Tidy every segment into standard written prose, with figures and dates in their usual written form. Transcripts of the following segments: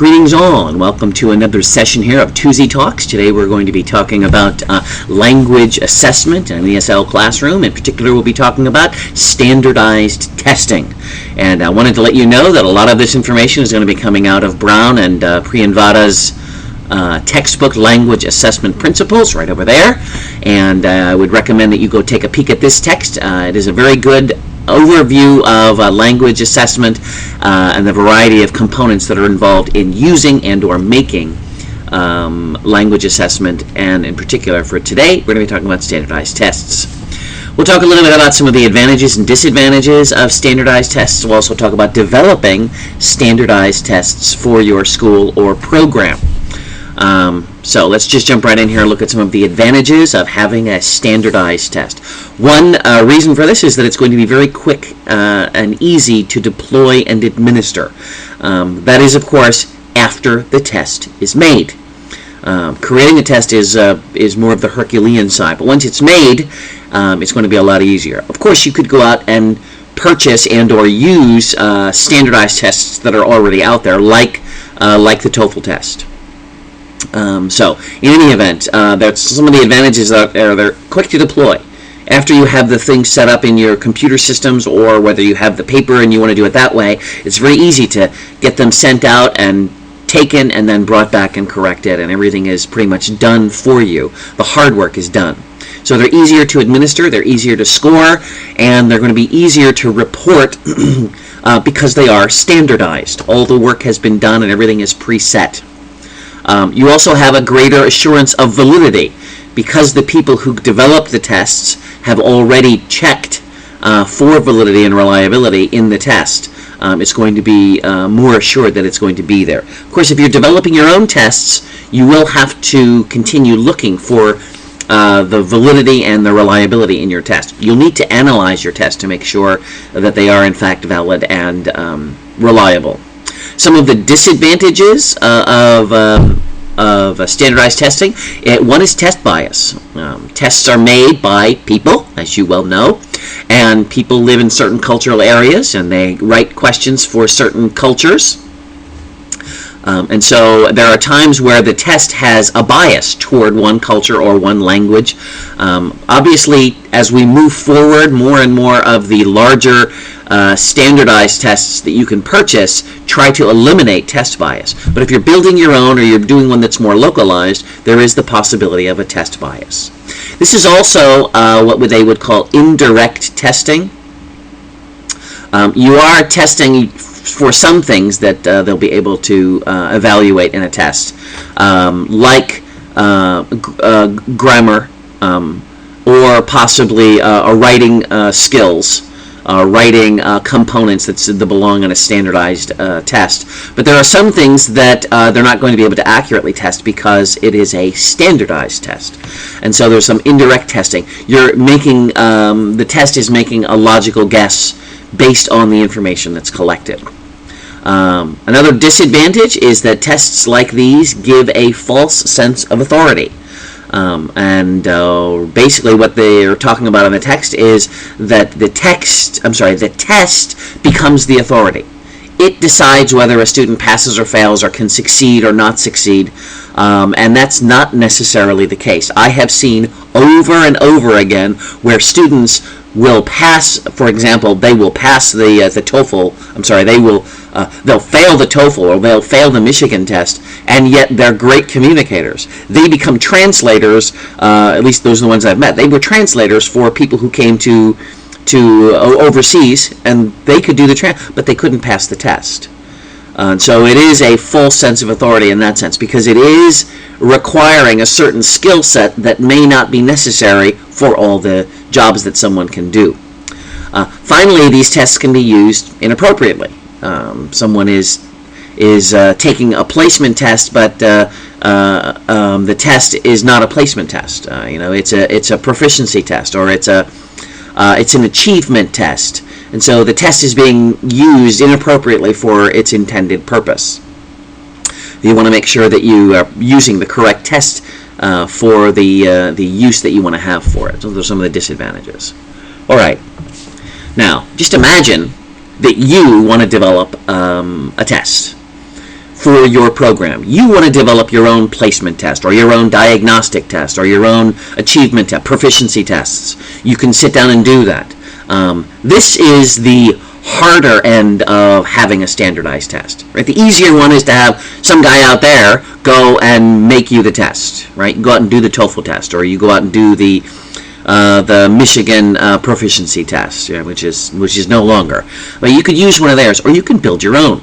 Greetings all, and welcome to another session here of Tuesday Talks. Today we're going to be talking about language assessment in the ESL classroom. In particular, we'll be talking about standardized testing. And I wanted to let you know that a lot of this information is going to be coming out of Brown and Priyanvada's textbook, Language Assessment Principles, right over there. And I would recommend that you go take a peek at this text. It is a very good overview of language assessment and the variety of components that are involved in using and or making language assessment. And in particular for today, we're going to be talking about standardized tests. We'll talk a little bit about some of the advantages and disadvantages of standardized tests. We'll also talk about developing standardized tests for your school or program. So let's just jump right in here and look at some of the advantages of having a standardized test. One reason for this is that it's going to be very quick and easy to deploy and administer. That is, of course, after the test is made. Creating a test is more of the Herculean side, but once it's made, it's going to be a lot easier. Of course, you could go out and purchase and or use standardized tests that are already out there, like the TOEFL test. So, in any event, that's some of the advantages out there. They're quick to deploy. After you have the thing set up in your computer systems, or whether you have the paper and you want to do it that way, it's very easy to get them sent out and taken and then brought back and corrected, and everything is pretty much done for you. The hard work is done. So they're easier to administer, they're easier to score, and they're going to be easier to report because they are standardized. All the work has been done and everything is preset. You also have a greater assurance of validity because the people who developed the tests have already checked for validity and reliability in the test. It's going to be more assured that it's going to be there. Of course, if you're developing your own tests, you will have to continue looking for the validity and the reliability in your test. You'll need to analyze your test to make sure that they are in fact valid and reliable. Some of the disadvantages of standardized testing. One is test bias. Tests are made by people, as you well know, and people live in certain cultural areas and they write questions for certain cultures. And so there are times where the test has a bias toward one culture or one language. Obviously, as we move forward, more and more of the larger standardized tests that you can purchase try to eliminate test bias. But if you're building your own or you're doing one that's more localized, there is the possibility of a test bias. This is also what they would call indirect testing. You are testing for some things that they'll be able to evaluate in a test, like grammar or possibly writing skills. Writing components that belong in a standardized test. But there are some things that they're not going to be able to accurately test because it is a standardized test. And so there's some indirect testing. You're making, the test is making a logical guess based on the information that's collected. Another disadvantage is that tests like these give a false sense of authority. Basically what they're talking about in the text is that the test becomes the authority. It decides whether a student passes or fails or can succeed or not succeed, and that's not necessarily the case. I have seen over and over again where students will pass, for example, they will pass the TOEFL, they'll fail the TOEFL or they'll fail the Michigan test, and yet they're great communicators. They become translators, at least those are the ones I've met. They were translators for people who came to overseas, and they could do but they couldn't pass the test. So it is a full sense of authority in that sense, because it is requiring a certain skill set that may not be necessary for all the jobs that someone can do. Finally, these tests can be used inappropriately. Someone is taking a placement test, but the test is not a placement test. It's a proficiency test, or it's an achievement test, and so the test is being used inappropriately for its intended purpose. You want to make sure that you are using the correct test for the use that you want to have for it. So those are some of the disadvantages. All right. Now, just imagine that you want to develop a test for your program. You want to develop your own placement test or your own diagnostic test or your own achievement test, proficiency tests. You can sit down and do that. This is the harder end of having a standardized test. Right? The easier one is to have some guy out there go and make you the test. Right? You go out and do the TOEFL test, or you go out and do the Michigan proficiency test, which is no longer. But you could use one of theirs, or you can build your own.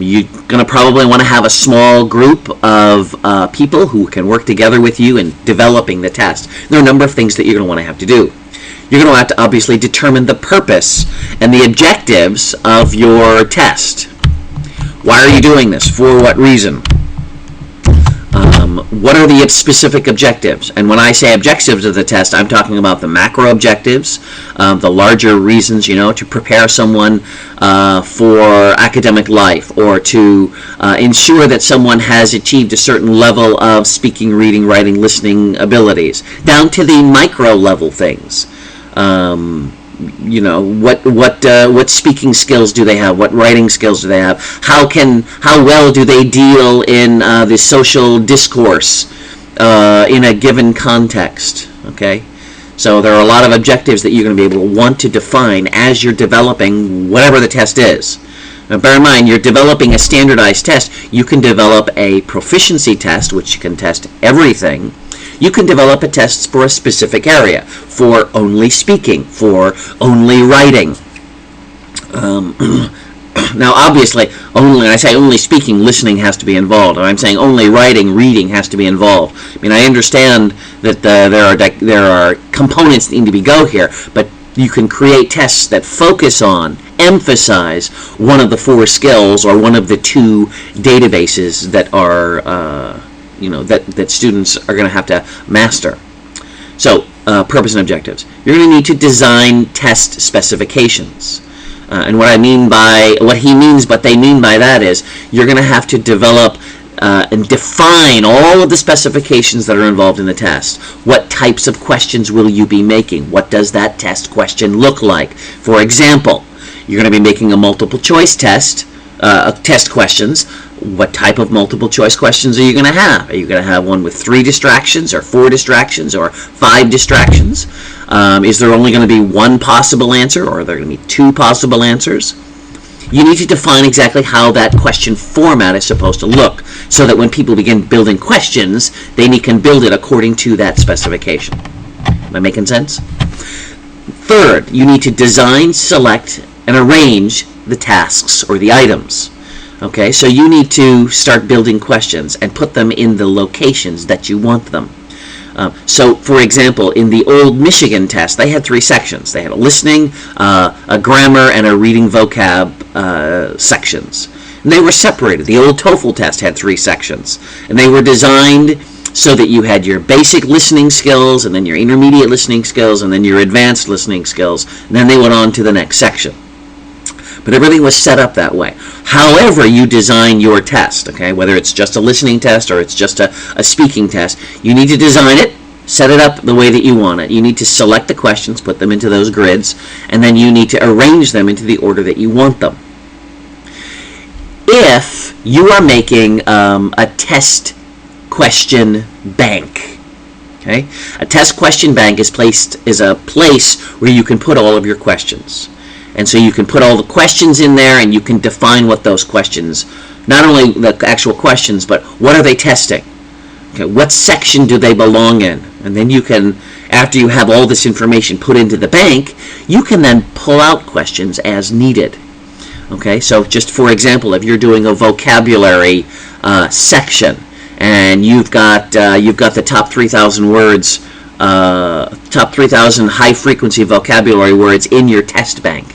You're going to probably want to have a small group of people who can work together with you in developing the test. There are a number of things that you're going to want to have to do. You're going to have to obviously determine the purpose and the objectives of your test. Why are you doing this? For what reason? What are the specific objectives? And when I say objectives of the test, I'm talking about the macro objectives, the larger reasons, to prepare someone for academic life, or to ensure that someone has achieved a certain level of speaking, reading, writing, listening abilities, down to the micro level things. What speaking skills do they have? What writing skills do they have? How well do they deal in the social discourse in a given context? Okay, so there are a lot of objectives that you're going to be able to want to define as you're developing whatever the test is. Now, bear in mind, you're developing a standardized test. You can develop a proficiency test, which can test everything. You can develop a test for a specific area, for only speaking, for only writing. Now, obviously, when I say only speaking, listening has to be involved. And I'm saying only writing, reading has to be involved. I mean, I understand that there are components that need to go here, but you can create tests that focus on, emphasize one of the four skills or one of the two databases that are that students are going to have to master. So, purpose and objectives. You're going to need to design test specifications. And what they mean by that is you're going to have to develop and define all of the specifications that are involved in the test. What types of questions will you be making? What does that test question look like? For example, you're going to be making a multiple choice test, test questions. What type of multiple choice questions are you going to have? Are you going to have one with 3 distractions, or 4 distractions, or 5 distractions? Is there only going to be one possible answer, or are there going to be 2 possible answers? You need to define exactly how that question format is supposed to look, so that when people begin building questions, they can build it according to that specification. Am I making sense? Third, you need to design, select, and arrange the tasks or the items. Okay, so you need to start building questions and put them in the locations that you want them. So, for example, in the old Michigan test, they had 3 sections. They had a listening, a grammar, and a reading vocab sections. And they were separated. The old TOEFL test had 3 sections. And they were designed so that you had your basic listening skills, and then your intermediate listening skills, and then your advanced listening skills. And then they went on to the next section. But everything was set up that way. However you design your test, okay, whether it's just a listening test or it's just a speaking test, you need to design it, set it up the way that you want it. You need to select the questions, put them into those grids, and then you need to arrange them into the order that you want them. If you are making a test question bank, okay, a test question bank is a place where you can put all of your questions. And so you can put all the questions in there, and you can define what those questions, not only the actual questions, but what are they testing? Okay, what section do they belong in? And then you can, after you have all this information put into the bank, you can then pull out questions as needed. Okay, so just for example, if you're doing a vocabulary section, and you've got the top 3,000 words, top 3,000 high-frequency vocabulary words in your test bank,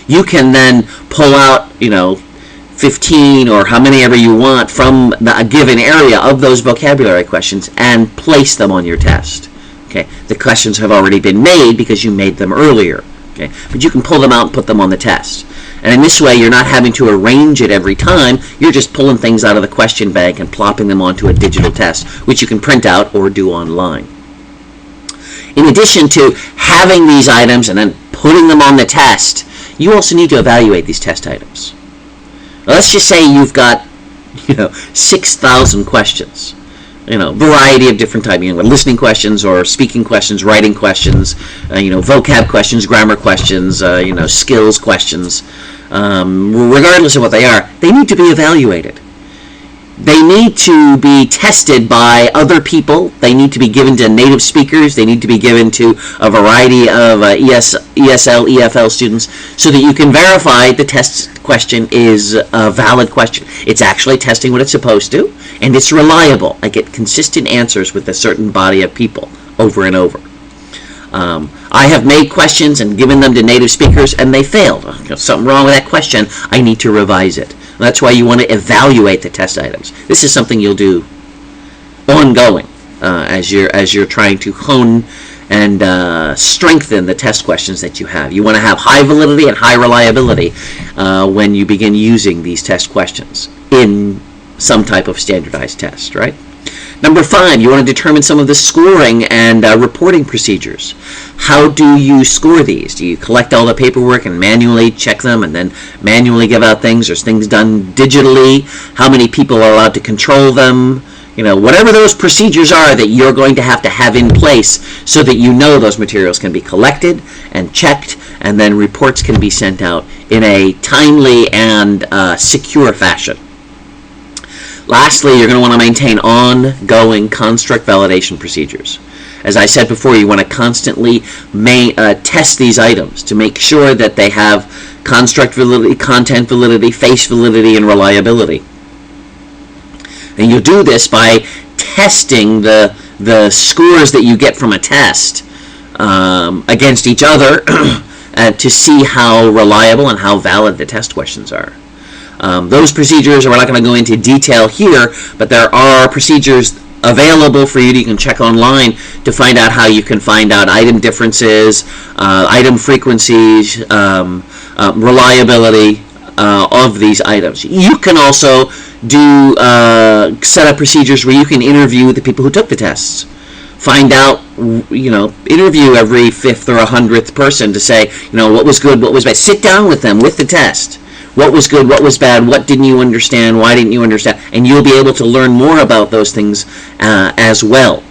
you can then pull out, 15 or how many ever you want from a given area of those vocabulary questions and place them on your test. Okay, the questions have already been made because you made them earlier. Okay, but you can pull them out and put them on the test. And in this way, you're not having to arrange it every time. You're just pulling things out of the question bank and plopping them onto a digital test, which you can print out or do online. In addition to having these items and then putting them on the test, you also need to evaluate these test items. Now, let's just say you've got 6,000 questions. Variety of different types, listening questions or speaking questions, writing questions, vocab questions, grammar questions, skills questions. Regardless of what they are, they need to be evaluated. They need to be tested by other people. They need to be given to native speakers. They need to be given to a variety of ESL, EFL students so that you can verify the test question is a valid question. It's actually testing what it's supposed to, and it's reliable. I get consistent answers with a certain body of people over and over. I have made questions and given them to native speakers, and they failed. There's something wrong with that question. I need to revise it. That's why you want to evaluate the test items. This is something you'll do ongoing as you're trying to hone and strengthen the test questions that you have. You want to have high validity and high reliability when you begin using these test questions in some type of standardized test, right? Number 5, you want to determine some of the scoring and reporting procedures. How do you score these? Do you collect all the paperwork and manually check them and then manually give out things? Or things done digitally? How many people are allowed to control them? Whatever those procedures are that you're going to have in place so that those materials can be collected and checked, and then reports can be sent out in a timely and secure fashion. Lastly, you're going to want to maintain ongoing construct validation procedures. As I said before, you want to constantly test these items to make sure that they have construct validity, content validity, face validity, and reliability. And you'll do this by testing the scores that you get from a test against each other to see how reliable and how valid the test questions are. Those procedures, we're not going to go into detail here, but there are procedures available for you. You can check online to find out how you can find out item differences, item frequencies, reliability of these items. You can also do set up procedures where you can interview the people who took the tests. Find out, interview every 5th or 100th person to say, what was good, what was bad. Sit down with them with the test. What was good, what was bad, what didn't you understand, why didn't you understand, and you'll be able to learn more about those things as well.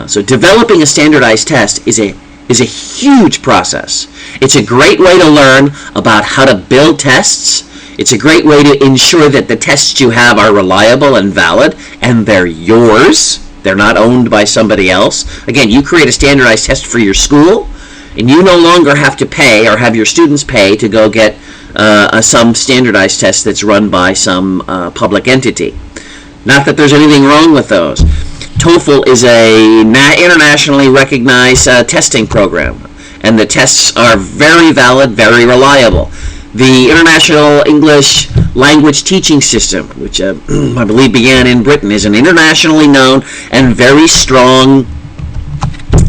So developing a standardized test is a huge process. It's a great way to learn about how to build tests. It's a great way to ensure that the tests you have are reliable and valid, and they're yours. They're not owned by somebody else. Again, you create a standardized test for your school, and you no longer have to pay or have your students pay to go get some standardized test that's run by some public entity. Not that there's anything wrong with those. TOEFL is a internationally recognized testing program, and the tests are very valid, very reliable. The International English Language Teaching System, which I believe began in Britain, is an internationally known and very strong,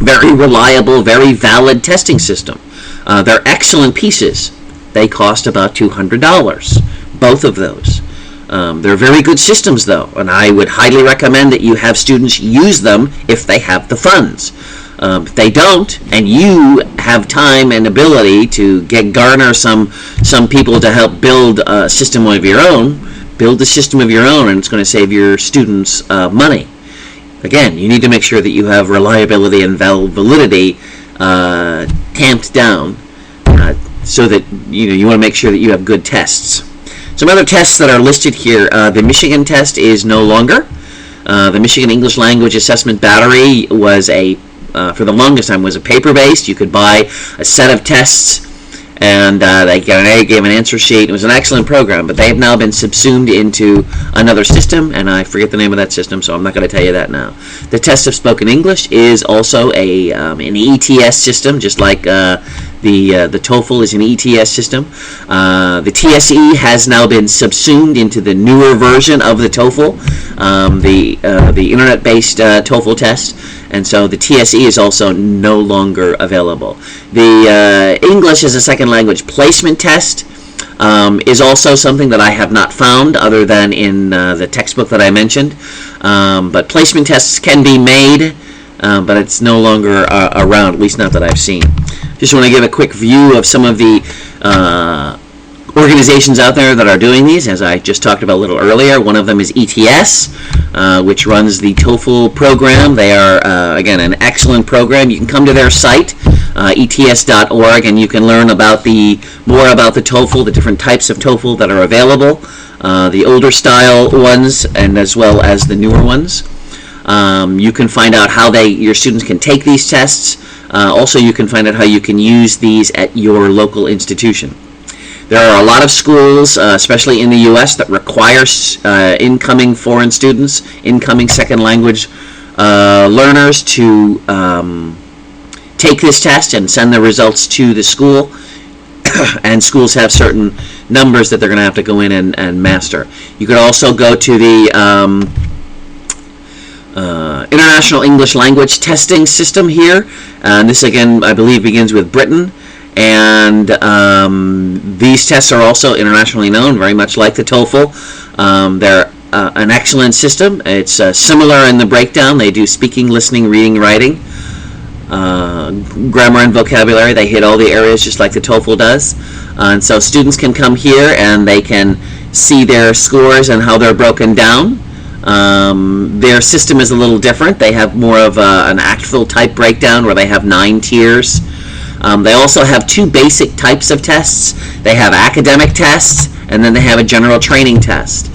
very reliable, very valid testing system. They're excellent pieces. They cost about $200, both of those. They're very good systems, though, and I would highly recommend that you have students use them if they have the funds. If they don't, and you have time and ability to garner some people to help build a system of your own, build a system of your own, and it's going to save your students money. Again, you need to make sure that you have reliability and validity tamped down, so that you want to make sure that you have good tests. Some other tests that are listed here. The Michigan test is no longer. The Michigan English Language Assessment Battery was for the longest time was a paper-based. You could buy a set of tests, and they gave an answer sheet. It was an excellent program, but they have now been subsumed into another system, and I forget the name of that system, so I'm not going to tell you that now. The test of spoken English is also an ETS system, just like the TOEFL is an ETS system. The TSE has now been subsumed into the newer version of the TOEFL, the internet-based TOEFL test, and so the TSE is also no longer available. The English as a second language placement test is also something that I have not found other than in the textbook that I mentioned. But placement tests can be made, but it's no longer around, at least not that I've seen. Just want to give a quick view of some of the organizations out there that are doing these, as I just talked about a little earlier. One of them is ETS, which runs the TOEFL program. They are, again, an excellent program. You can come to their site, ets.org, and you can learn about more about the TOEFL, the different types of TOEFL that are available, the older style ones, and as well as the newer ones. You can find out how your students can take these tests. Also, you can find out how you can use these at your local institution. There are a lot of schools, especially in the U.S., that require incoming foreign students, incoming second language learners to take this test and send the results to the school. And schools have certain numbers that they're going to have to go in and master. You could also go to the International English Language Testing System here. And this, again, I believe begins with Britain. And these tests are also internationally known, very much like the TOEFL. They're an excellent system. It's similar in the breakdown. They do speaking, listening, reading, writing, grammar and vocabulary. They hit all the areas just like the TOEFL does. And so students can come here and they can see their scores and how they're broken down. Their system is a little different. They have more of an ACTFL type breakdown where they have 9 tiers. They also have 2 basic types of tests. They have academic tests, and then they have a general training test.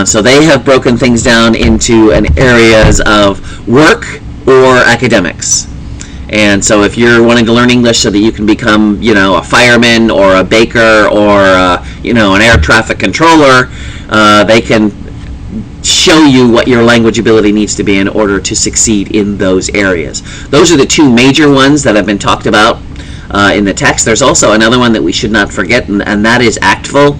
So they have broken things down into areas of work or academics. And so if you're wanting to learn English so that you can become, a fireman or a baker or, an air traffic controller, they can show you what your language ability needs to be in order to succeed in those areas. Those are the 2 major ones that have been talked about in the text. There's also another one that we should not forget, and that is ACTFL,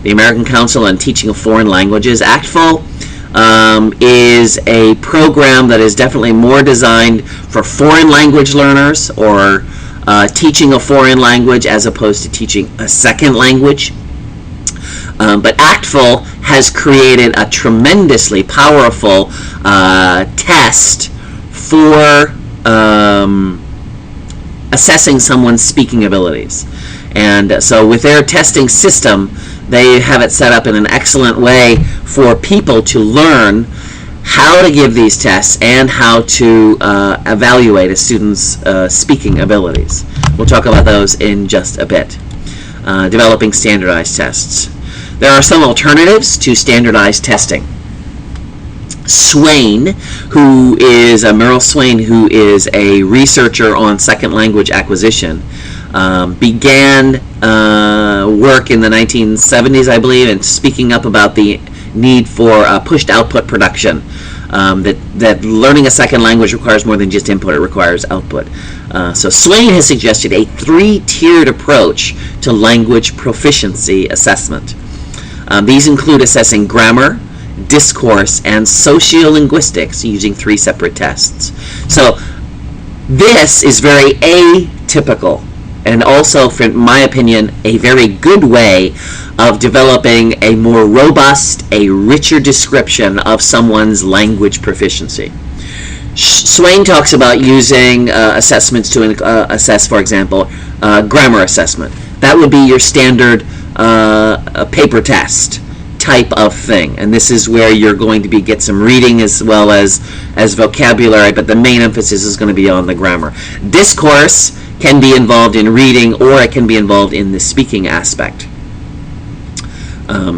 the American Council on Teaching of Foreign Languages. ACTFL is a program that is definitely more designed for foreign language learners or teaching a foreign language as opposed to teaching a second language. But ACTFL has created a tremendously powerful test for assessing someone's speaking abilities. And so with their testing system, they have it set up in an excellent way for people to learn how to give these tests and how to evaluate a student's speaking abilities. We'll talk about those in just a bit. Developing standardized tests. There are some alternatives to standardized testing. Merrill Swain, who is a researcher on second language acquisition, began work in the 1970s, I believe, and speaking up about the need for pushed output production. That learning a second language requires more than just input, it requires output. So Swain has suggested a 3-tiered approach to language proficiency assessment. These include assessing grammar, discourse, and sociolinguistics using 3 separate tests. So this is very atypical and also, in my opinion, a very good way of developing a more robust, a richer description of someone's language proficiency. Swain talks about using assessments to assess, for example, grammar assessment. That would be your standard paper test type of thing, and this is where you're going to get some reading as well as vocabulary, but the main emphasis is going to be on the grammar. Discourse can be involved in reading, or it can be involved in the speaking aspect.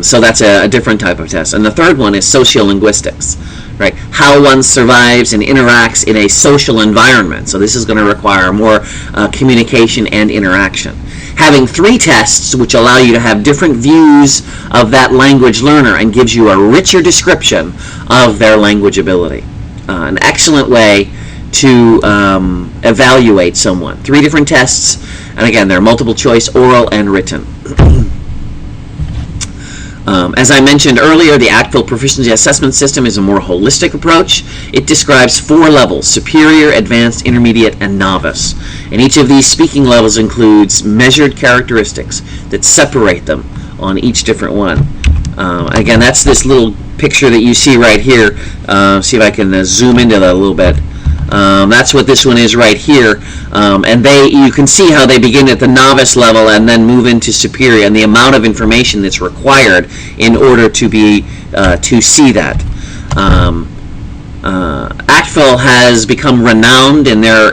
So that's a different type of test. And the third one is sociolinguistics, right? How one survives and interacts in a social environment. So this is going to require more communication and interaction. Having 3 tests which allow you to have different views of that language learner and gives you a richer description of their language ability. An excellent way to evaluate someone. 3 different tests, and again, they're multiple choice, oral, and written. As I mentioned earlier, the ACTFL Proficiency Assessment System is a more holistic approach. It describes 4 levels: superior, advanced, intermediate, and novice. And each of these speaking levels includes measured characteristics that separate them on each different one. Again, that's this little picture that you see right here. See if I can zoom into that a little bit. That's what this one is right here. And you can see how they begin at the novice level and then move into superior, and the amount of information that's required in order to see that. ACTFL has become renowned in their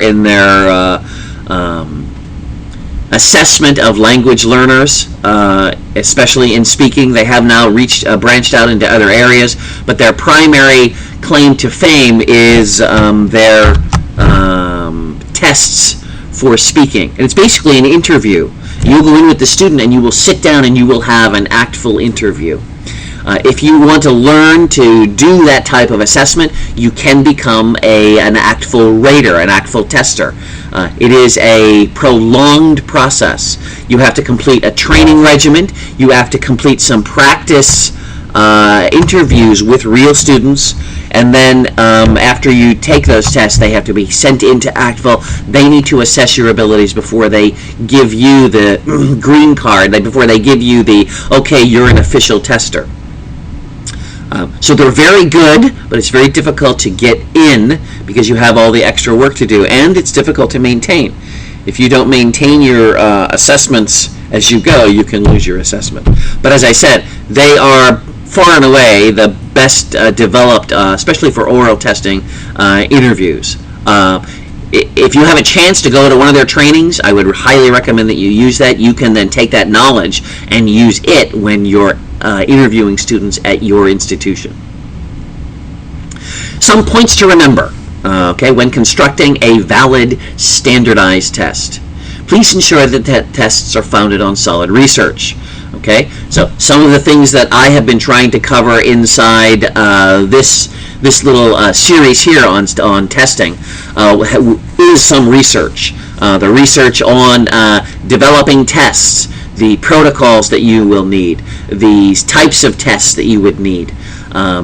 assessment of language learners, especially in speaking. They have now branched out into other areas, but their primary claim to fame is their tests for speaking. And it's basically an interview. You go in with the student and you will sit down and you will have an ACTFL interview. If you want to learn to do that type of assessment, you can become an ACTFL rater, an ACTFL tester. It is a prolonged process. You have to complete a training regimen. You have to complete some practice interviews with real students, and then after you take those tests, they have to be sent into ACTFL. They need to assess your abilities before they give you the green card, before they give you the, okay, you're an official tester. So they're very good, but it's very difficult to get in because you have all the extra work to do, and it's difficult to maintain. If you don't maintain your assessments as you go, you can lose your assessment. But as I said, they are far and away the best developed, especially for oral testing, interviews. If you have a chance to go to one of their trainings, I would highly recommend that you use that. You can then take that knowledge and use it when you're interviewing students at your institution. Some points to remember, when constructing a valid standardized test. Please ensure that tests are founded on solid research. Okay, so some of the things that I have been trying to cover inside this little series here on testing is some research. The research on developing tests, the protocols that you will need, the types of tests that you would need.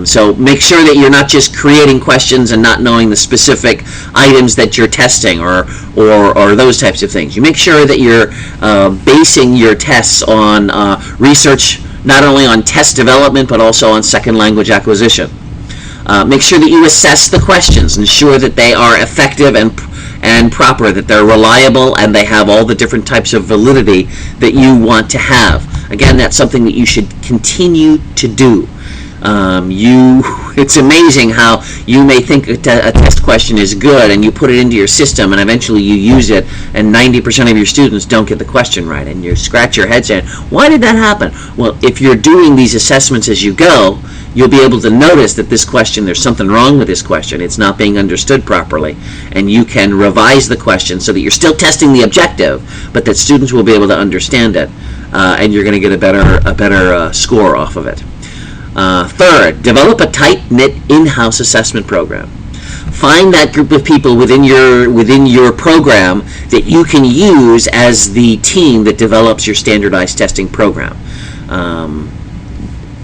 So make sure that you're not just creating questions and not knowing the specific items that you're testing or those types of things. You make sure that you're basing your tests on research, not only on test development but also on second language acquisition. Make sure that you assess the questions, ensure that they are effective and proper, that they're reliable and they have all the different types of validity that you want to have. Again, that's something that you should continue to do. It's amazing how you may think a test question is good and you put it into your system and eventually you use it and 90% of your students don't get the question right, and you scratch your head saying, why did that happen? Well, if you're doing these assessments as you go, you'll be able to notice that this question, there's something wrong with this question. It's not being understood properly, and you can revise the question so that you're still testing the objective, but that students will be able to understand it, and you're going to get a better score off of it. Third, develop a tight-knit in-house assessment program. Find that group of people within your program that you can use as the team that develops your standardized testing program.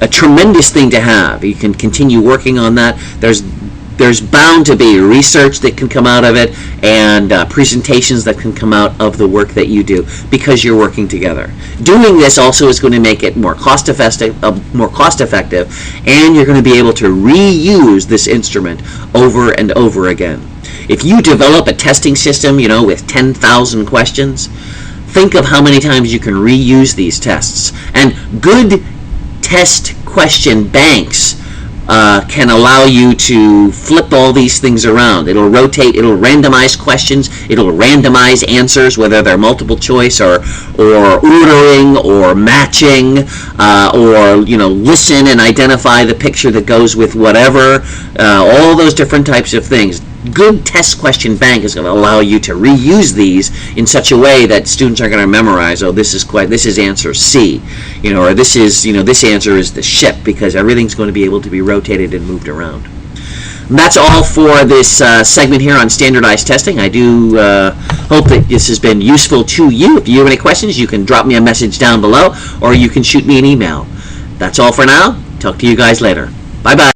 A tremendous thing to have. You can continue working on that. There's bound to be research that can come out of it and presentations that can come out of the work that you do because you're working together. Doing this also is going to make it more cost effective, and you're going to be able to reuse this instrument over and over again. If you develop a testing system, with 10,000 questions, think of how many times you can reuse these tests. And good test question banks can allow you to flip all these things around. It'll rotate, it'll randomize questions, it'll randomize answers, whether they're multiple choice or ordering or matching, or listen and identify the picture that goes with whatever, all those different types of things. Good test question bank is going to allow you to reuse these in such a way that students are going to memorize, oh, this is answer C, or this answer is the ship, because everything's going to be able to be rotated and moved around. And that's all for this segment here on standardized testing. I do hope that this has been useful to you. If you have any questions, you can drop me a message down below, or you can shoot me an email. That's all for now. Talk to you guys later. Bye-bye.